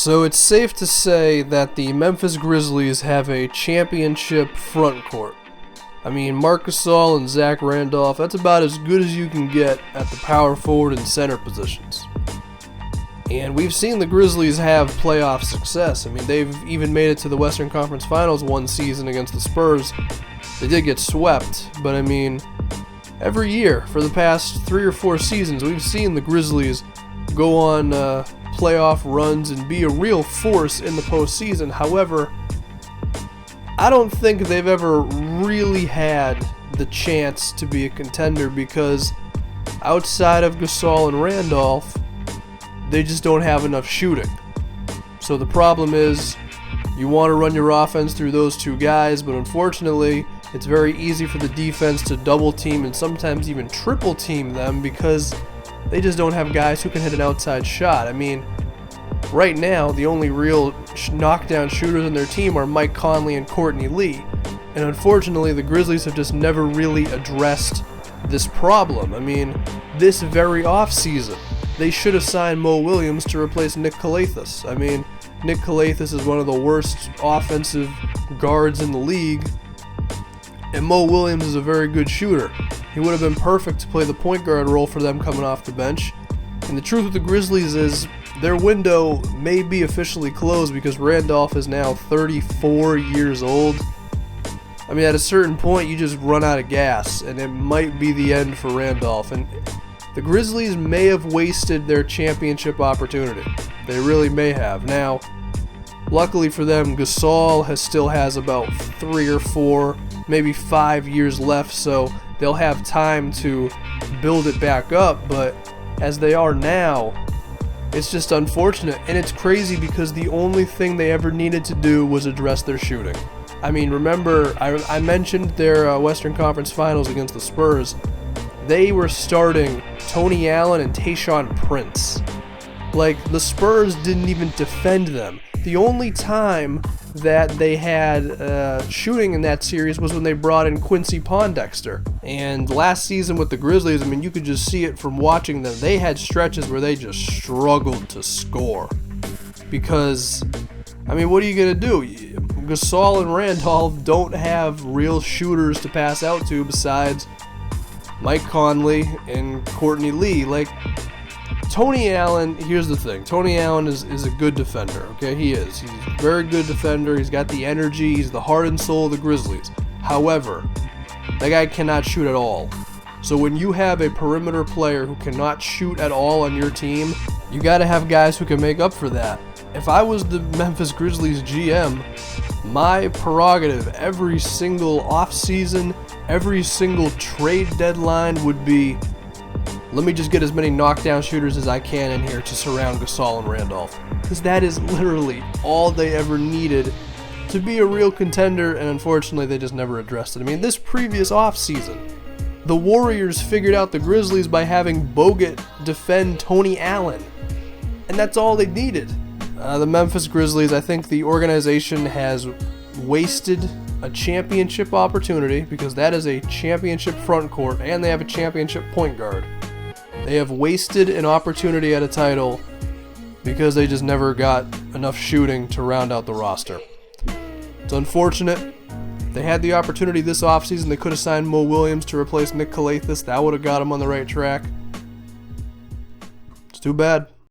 So it's safe to say that the Memphis Grizzlies have a championship front court. I mean, Marc Gasol and Zach Randolph, that's about as good as you can get at the power forward and center positions. And we've seen the Grizzlies have playoff success. I mean, they've even made it to the Western Conference Finals one season against the Spurs. They did get swept, but I mean, every year for the past 3 or 4 seasons, we've seen the Grizzlies go on playoff runs and be a real force in the postseason. However, I don't think they've ever really had the chance to be a contender because outside of Gasol and Randolph, they just don't have enough shooting. So the problem is you want to run your offense through those two guys, but unfortunately it's very easy for the defense to double team and sometimes even triple team them because they just don't have guys who can hit an outside shot. I mean, right now the only real knockdown shooters on their team are Mike Conley and Courtney Lee, and unfortunately the Grizzlies have just never really addressed this problem. I mean, this very offseason they should have signed Mo Williams to replace Nick Calathis. I mean, Nick Calathis is one of the worst offensive guards in the league, and Mo Williams is a very good shooter. He would have been perfect to play the point guard role for them coming off the bench. And the truth with the Grizzlies is their window may be officially closed because Randolph is now 34 years old. I mean, at a certain point, you just run out of gas, and it might be the end for Randolph. And the Grizzlies may have wasted their championship opportunity. They really may have. Now, luckily for them, Gasol still has about 3 or 4, maybe 5 years left, so they'll have time to build it back up. But as they are now, it's just unfortunate. And it's crazy because the only thing they ever needed to do was address their shooting. I mean, remember, I mentioned their Western Conference Finals against the Spurs. They were starting Tony Allen and Tayshaun Prince. Like, the Spurs didn't even defend them. The only time that they had shooting in that series was when they brought in Quincy Pondexter. And last season with the Grizzlies, I mean, you could just see it from watching them. They had stretches where they just struggled to score. Because, I mean, what are you going to do? Gasol and Randolph don't have real shooters to pass out to besides Mike Conley and Courtney Lee. Like, Tony Allen, here's the thing. Tony Allen is a good defender, okay? He is. He's a very good defender. He's got the energy. He's the heart and soul of the Grizzlies. However, that guy cannot shoot at all. So when you have a perimeter player who cannot shoot at all on your team, you got to have guys who can make up for that. If I was the Memphis Grizzlies GM, my prerogative every single offseason, every single trade deadline would be, let me just get as many knockdown shooters as I can in here to surround Gasol and Randolph. Because that is literally all they ever needed to be a real contender, and unfortunately they just never addressed it. I mean, this previous offseason, the Warriors figured out the Grizzlies by having Bogut defend Tony Allen. And that's all they needed. The Memphis Grizzlies, I think the organization has wasted a championship opportunity because that is a championship front court and they have a championship point guard. They have wasted an opportunity at a title because they just never got enough shooting to round out the roster. It's unfortunate. They had the opportunity this offseason. They could have signed Mo Williams to replace Nick Calathis. That would have got them on the right track. It's too bad.